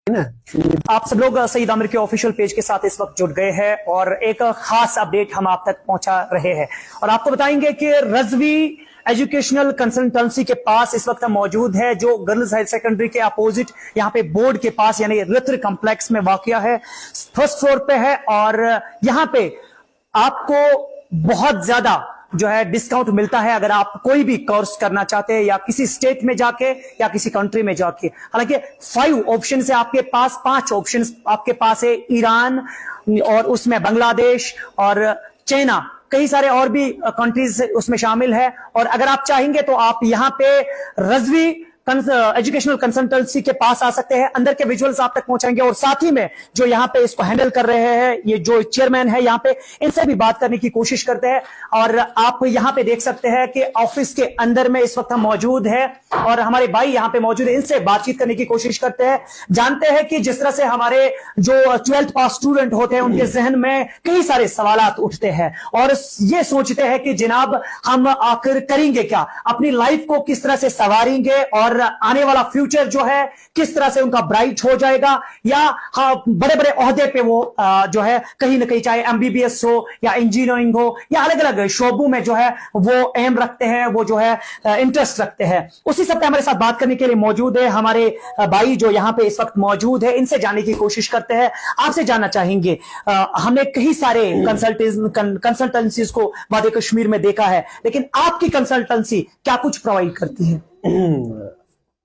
आप सब लोग सईद आमिर के ऑफिशियल पेज के साथ इस वक्त जुड़ गए हैं और एक खास अपडेट हम आप तक पहुंचा रहे हैं और आपको बताएंगे कि रजवी एजुकेशनल कंसल्टेंसी के पास इस वक्त मौजूद है, जो गर्ल्स हायर सेकेंडरी के अपोजिट यहाँ पे बोर्ड के पास यानी रित्र कॉम्प्लेक्स में वाकया है, फर्स्ट फ्लोर पे है। और यहाँ पे आपको बहुत ज्यादा जो है डिस्काउंट मिलता है अगर आप कोई भी कोर्स करना चाहते हैं या किसी स्टेट में जाके या किसी कंट्री में जाके। हालांकि 5 ऑप्शन है आपके पास, 5 ऑप्शन आपके पास है, ईरान और उसमें बांग्लादेश और चाइना, कई सारे और भी कंट्रीज उसमें शामिल है। और अगर आप चाहेंगे तो आप यहाँ पे रजवी एजुकेशनल कंसल्टेंसी के पास आ सकते हैं। अंदर के विजुअल्स आप तक पहुंचाएंगे और साथ ही में जो यहाँ पे इसको हैंडल कर रहे हैं, ये जो चेयरमैन है यहाँ पे, इनसे भी बात करने की कोशिश करते हैं। और आप यहाँ पे देख सकते हैं कि ऑफिस के अंदर में इस वक्त हम मौजूद है और हमारे भाई यहाँ पे मौजूद है, इनसे बातचीत करने की कोशिश करते हैं। जानते हैं कि जिस तरह से हमारे जो 12th पास स्टूडेंट होते हैं उनके जहन में कई सारे सवालात उठते हैं और ये सोचते हैं कि जनाब हम आखिर करेंगे क्या, अपनी लाइफ को किस तरह से संवारेंगे और आने वाला फ्यूचर जो है किस तरह से उनका ब्राइट हो जाएगा, या हाँ बड़े बड़े ओहदे पे वो जो है कहीं ना कहीं, चाहे एमबीबीएस हो या इंजीनियरिंग हो या अलग अलग शोबों में जो है वो एम रखते हैं, वो जो है इंटरेस्ट रखते हैं। उसी सब पे हमारे साथ बात करने के लिए मौजूद है हमारे भाई जो यहाँ पे इस वक्त मौजूद है, इनसे जानने की कोशिश करते हैं। आपसे जानना चाहेंगे, हमने कई सारे कंसल्टेंसीज को वादी कश्मीर में देखा है, लेकिन आपकी कंसल्टेंसी क्या कुछ प्रोवाइड करती है?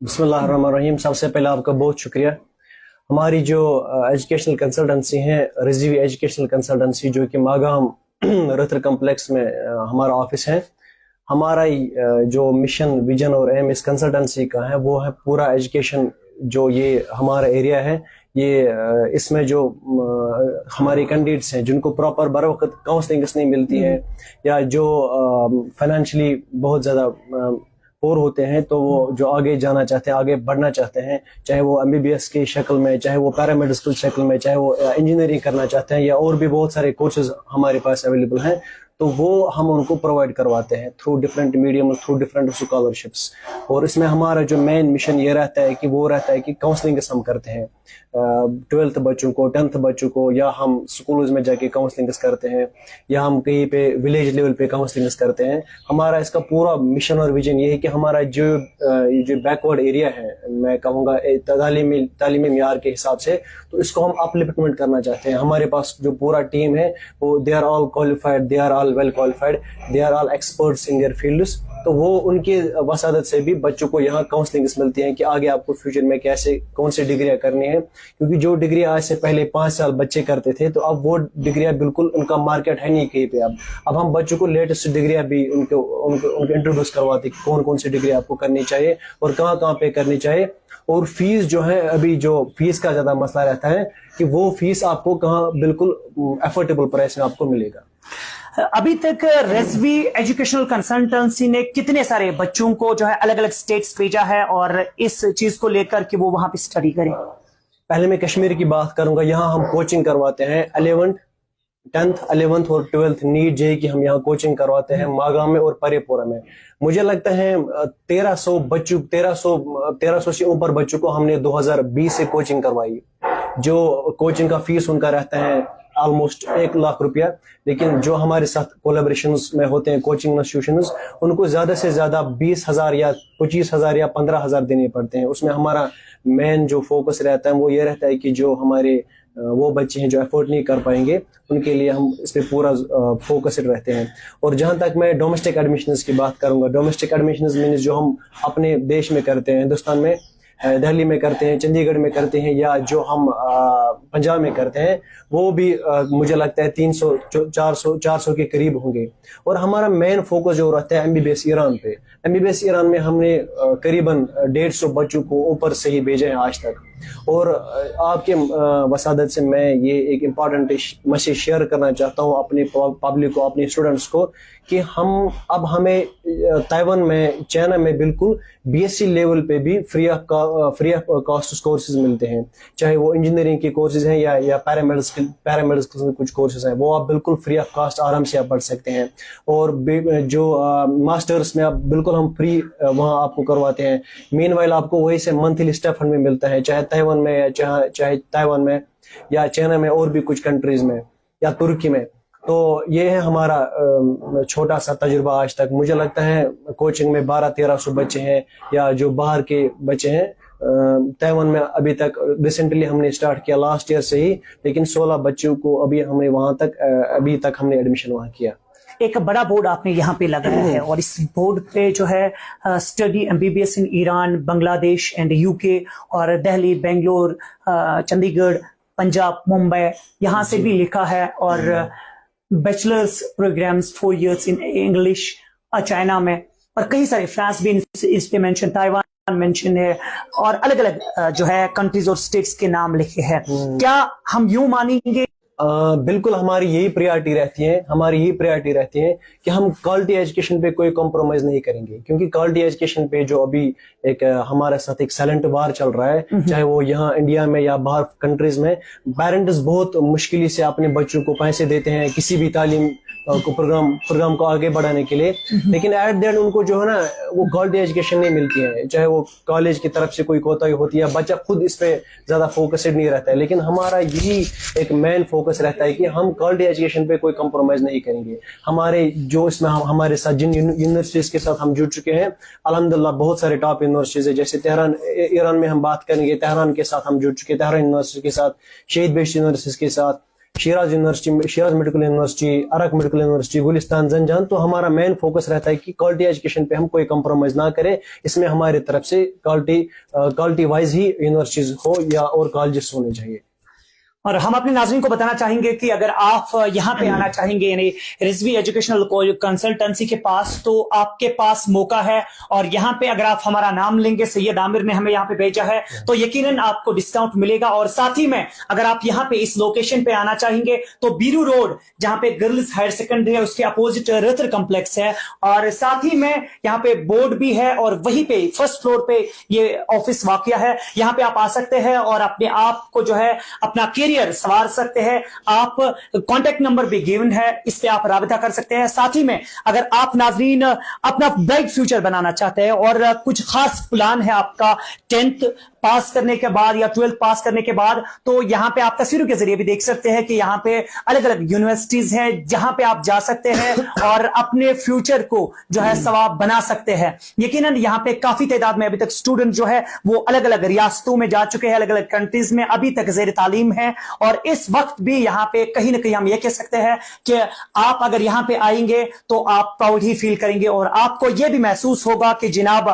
बिस्मिल्लाहिर्रहमानिर्रहीम। सबसे पहले आपका बहुत शुक्रिया। हमारी जो एजुकेशनल कंसल्टेंसी है, रिजवी एजुकेशनल कंसल्टेंसी, जो कि मागाम रत्र कम्प्लेक्स में हमारा ऑफिस है, हमारा जो मिशन, विजन और एम इस कंसल्टेंसी का है वो है पूरा एजुकेशन। जो ये हमारा एरिया है, ये इसमें जो हमारे कैंडिडेट्स हैं जिनको प्रॉपर बर वक्त काउंसलिंग नहीं मिलती है या जो फाइनेंशियली बहुत ज़्यादा और होते हैं, तो वो जो आगे जाना चाहते हैं, आगे बढ़ना चाहते हैं, चाहे वो एमबीबीएस की शक्ल में, चाहे वो पैरामेडिकल शक्ल में, चाहे वो इंजीनियरिंग करना चाहते हैं या और भी बहुत सारे कोर्सेज हमारे पास अवेलेबल हैं, तो वो हम उनको प्रोवाइड करवाते हैं through different medium, through different scholarships. और इसमें हमारा जो मेन मिशन ये रहता है कि वो रहता है कि काउंसलिंग हम करते हैं 12th बच्चों को, 10th बच्चों को, या हम स्कूल्स में जाके काउंसलिंग करते हैं, या हम कहीं पे विलेज लेवल पे काउंसलिंग करते हैं। हमारा इसका पूरा मिशन और विजन ये है कि हमारा जो बैकवर्ड एरिया है, मैं कहूँगा तालीमी मियार के हिसाब से, तो इसको हम अपलिफ्टमेंट करना चाहते हैं। हमारे पास जो पूरा टीम है वो they are all qualified, they are all well qualified, they are all experts in their fields. तो वो उनके वसादत से भी बच्चों को यहाँ काउंसलिंग मिलती है कि आगे आपको फ्यूचर में कैसे कौन सी डिग्रियां करनी है, क्योंकि जो डिग्री आज से पहले 5 साल बच्चे करते थे, तो अब वो डिग्रियां बिल्कुल उनका मार्केट है नहीं कहीं पे। अब हम बच्चों को लेटेस्ट डिग्रियां भी उनको इंट्रोड्यूस करवाते कि कौन कौन सी डिग्री आपको करनी चाहिए और कहाँ कहाँ पे करनी चाहिए। और फीस जो है, अभी जो फीस का ज्यादा मसला रहता है कि वो फीस आपको कहाँ बिल्कुल अफोर्डेबल प्राइस में आपको मिलेगा। अभी तक रजवी एजुकेशनल कंसल्टेंसी ने कितने सारे बच्चों को जो है अलग अलग स्टेट्स भेजा है और इस चीज को लेकर कि वो वहां पे स्टडी करें? पहले मैं कश्मीर की बात करूंगा। यहाँ हम कोचिंग करवाते हैं 11th, 10th, 11th और 12th नीट जे की हम यहाँ कोचिंग करवाते हैं मागाम में और परेपुरा में। मुझे लगता है 1300 से ऊपर बच्चों को हमने 2020 से कोचिंग करवाई। जो कोचिंग का फीस उनका रहता है ऑलमोस्ट 1 लाख रुपया, लेकिन जो हमारे साथ कोलैबोरेशंस में होते हैं कोचिंग इंस्टीट्यूशंस, उनको ज्यादा से ज्यादा 20,000 या 25,000 या 15,000 देने पड़ते हैं। उसमें हमारा मेन जो फोकस रहता है वो ये रहता है कि जो हमारे वो बच्चे हैं जो अफोर्ड नहीं कर पाएंगे, उनके लिए हम इस पे पूरा फोकस्ड रहते हैं। और जहां तक मैं डोमेस्टिक एडमिशन्स की बात करूंगा, डोमेस्टिक एडमिशन्स मीन्स जो हम अपने देश में करते हैं, हिंदुस्तान में, दिल्ली में करते हैं, चंडीगढ़ में करते हैं, या जो हम पंजाब में करते हैं, वो भी मुझे लगता है 300-400 के करीब होंगे। और हमारा मेन फोकस जो रहता है एमबीबीएस ईरान पे। एमबीबीएस ईरान में हमने करीबन 150 बच्चों को ऊपर से ही भेजे हैं आज तक। और आपके वसादत से मैं ये एक इम्पॉर्टेंट मैसेज शेयर करना चाहता हूँ अपने पब्लिक को, अपने स्टूडेंट्स को, कि हमें ताइवान में, चाइना में बिल्कुल बीएससी लेवल पे भी फ्री ऑफ कॉस्ट कोर्सेज मिलते हैं। चाहे वो इंजीनियरिंग के कोर्सेज हैं या पैरामेडिकल में कुछ कोर्सेज हैं, वो आप बिल्कुल फ्री ऑफ कॉस्ट आराम से आप पढ़ सकते हैं। और जो मास्टर्स में आप बिल्कुल हम फ्री वहाँ आपको करवाते हैं। मीनवाइल आपको वही से मंथली स्टाइपेंड में मिलता है, चाहे تائیوان میں یا چاہے تائیوان میں یا چائنا میں اور بھی کچھ کنٹریز میں یا ترکی میں. تو یہ ہے ہمارا چھوٹا سا تجربہ آج تک. مجھے لگتا ہے کوچنگ میں 1200-1300 بچے ہیں یا جو باہر کے بچے ہیں. تائیوان میں ابھی تک ریسنٹلی ہم نے اسٹارٹ کیا لاسٹ ایئر سے ہی, لیکن 16 بچوں کو ابھی ہم نے ابھی تک ہم نے ایڈمیشن وہاں کیا. ایک بڑا بورڈ آپ نے یہاں پہ لگایا ہے اور اس بورڈ پہ جو ہے اسٹڈی MBBS ان ایران, بنگلہ دیش اینڈ UK, اور دہلی, بنگلور, چندی گڑھ, پنجاب, ممبئی یہاں سے بھی لکھا ہے, اور bachelors programmes 4 years in English China میں, اور کئی سارے فرانس بھی اس پہ مینشن, تائیوان مینشن ہے, اور الگ الگ جو ہے کنٹریز اور اسٹیٹس کے نام لکھے ہیں. کیا ہم یوں مانیں گے؟ بالکل ہماری یہی پریارٹی رہتی ہے کہ ہم کوالٹی ایجوکیشن پہ کوئی کمپرومائز نہیں کریں گے, کیونکہ کوالٹی ایجوکیشن پہ جو ابھی ایک ہمارے ساتھ ایک سائلنٹ وار چل رہا ہے, چاہے وہ یہاں انڈیا میں یا باہر کنٹریز میں, پیرنٹس بہت مشکل سے اپنے بچوں کو پیسے دیتے ہیں کسی بھی تعلیم کو پروگرام کو آگے بڑھانے کے لیے, لیکن ایٹ دی اینڈ ان کو جو ہے نا وہ کوالٹی ایجوکیشن نہیں ملتی ہے, چاہے وہ کالج کی طرف سے کوئی کوتاہی ہوتی ہے, بچہ خود اس پہ زیادہ فوکسڈ نہیں رہتا ہے. لیکن ہمارا یہی ایک مین فوکس رہتا ہے کہ ہم کوالٹی ایجوکیشن پہ کوئی کمپرومائز نہیں کریں گے. ہمارے جو اس میں ہمارے ساتھ جن یونیورسٹیز کے ساتھ ہم جڑ چکے ہیں, الحمدللہ بہت سارے ٹاپ یونیورسٹیز ہیں, جیسے تہران, ایران میں ہم بات کریں گے, تہران کے ساتھ ہم جڑ چکے ہیں, تہران یونیورسٹی کے ساتھ, شہید بہشتی یونیورسٹی کے ساتھ, Shiraz university, Shiraz medical university, عرق میڈیکل یونیورسٹی, گلستان, زنجان. تو ہمارا مین فوکس رہتا ہے کہ کوالٹی ایجوکیشن پہ ہم کوئی کمپرومائز نہ کریں, اس میں ہماری طرف سے کوالٹی وائز ہی یونیورسٹیز ہو یا اور کالجز ہونے چاہیے. اور ہم اپنے ناظرین کو بتانا چاہیں گے کہ اگر آپ یہاں پہ آنا چاہیں گے یعنی رضوی ایجوکیشنل کنسلٹنسی کے پاس, تو آپ کے پاس موقع ہے, اور یہاں پہ اگر آپ ہمارا نام لیں گے, سید عامر نے ہمیں یہاں پہ بھیجا ہے, تو یقیناً آپ کو ڈسکاؤنٹ ملے گا. اور ساتھ ہی میں اگر آپ یہاں پہ اس لوکیشن پہ آنا چاہیں گے تو بیرو روڈ جہاں پہ گرلز ہائر سیکنڈری ہے اس کے اپوزٹ رتر کمپلیکس ہے, اور ساتھ ہی میں یہاں پہ بورڈ بھی ہے, اور وہیں پہ فرسٹ فلور پہ یہ آفس واقع ہے. یہاں پہ آپ آ سکتے ہیں اور اپنے آپ کو جو ہے اپنا کیریئر سنوار سکتے ہیں. آپ کانٹیکٹ نمبر بھی گیون ہے, اس پہ آپ رابطہ کر سکتے ہیں. ساتھ ہی میں اگر آپ ناظرین اپنا برائٹ فیوچر بنانا چاہتے ہیں اور کچھ خاص پلان ہے آپ کا 10th پاس کرنے کے بعد یا 12th پاس کرنے کے بعد, تو یہاں پہ آپ تصویروں کے ذریعے بھی دیکھ سکتے ہیں کہ یہاں پہ الگ الگ یونیورسٹیز ہیں جہاں پہ آپ جا سکتے ہیں اور اپنے فیوچر کو جو ہے ثواب بنا سکتے ہیں. یقیناً یہاں پہ کافی تعداد میں ابھی تک اسٹوڈنٹ جو ہے وہ الگ الگ ریاستوں میں جا چکے ہیں, الگ الگ کنٹریز میں ابھی تک زیر تعلیم ہے, اور اس وقت بھی یہاں پہ کہیں نہ کہیں ہم یہ کہہ سکتے ہیں کہ آپ اگر یہاں پہ آئیں گے تو آپ پراؤڈ ہی فیل کریں گے, اور آپ کو یہ بھی محسوس ہوگا کہ جناب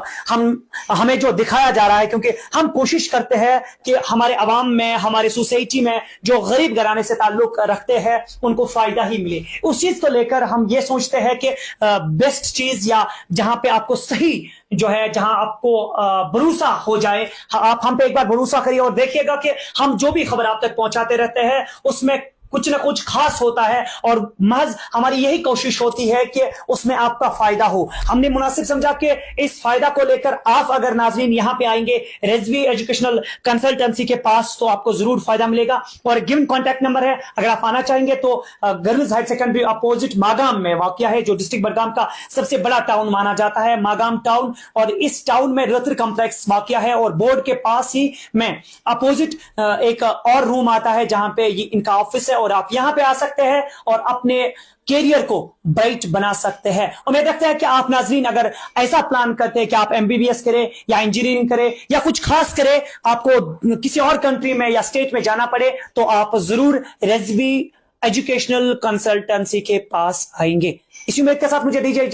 ہمیں جو دکھایا جا رہا ہے, کیونکہ ہم کوشش کرتے ہیں کہ ہمارے عوام میں, ہمارے سوسائٹی میں جو غریب گھرانے سے تعلق رکھتے ہیں ان کو فائدہ ہی ملے. اس چیز کو لے کر ہم یہ سوچتے ہیں کہ بیسٹ چیز یا جہاں پہ آپ کو صحیح جو ہے, جہاں آپ کو بھروسہ ہو جائے, آپ ہم پہ ایک بار بھروسہ کریے اور دیکھیے گا کہ ہم جو بھی خبر آپ تک پہنچاتے رہتے ہیں اس میں کچھ نہ کچھ خاص ہوتا ہے, اور محض ہماری یہی کوشش ہوتی ہے کہ اس میں آپ کا فائدہ ہو. ہم نے مناسب سمجھا کہ اس فائدہ کو لے کر آپ اگر ناظرین یہاں پہ آئیں گے رضوی ایجوکیشنل کنسلٹنسی کے پاس تو آپ کو ضرور فائدہ ملے گا. اور گیون کانٹیکٹ نمبر ہے, اگر آپ آنا چاہیں گے تو girls higher secondary opposite Magam میں واقع ہے, جو ڈسٹرکٹ بڈگام کا سب سے بڑا ٹاؤن مانا جاتا ہے, ماگام ٹاؤن. اور اس ٹاؤن میں رتر کمپلیکس واقع ہے, اور بورڈ کے پاس ہی میں اپوزٹ ایک اور روم آتا ہے جہاں پہ ان کا آفس ہے, اور آپ یہاں پہ آ سکتے ہیں اور اپنے کیریئر کو برائٹ بنا سکتے ہیں. امید رکھتے ہیں کہ آپ ناظرین اگر ایسا پلان کرتے ہیں کہ آپ MBBS کریں یا انجینئرنگ کریں یا کچھ خاص کریں, آپ کو کسی اور کنٹری میں یا اسٹیٹ میں جانا پڑے, تو آپ ضرور رضوی ایجوکیشنل کنسلٹنسی کے پاس آئیں گے. اسی امید کے ساتھ مجھے دیجیے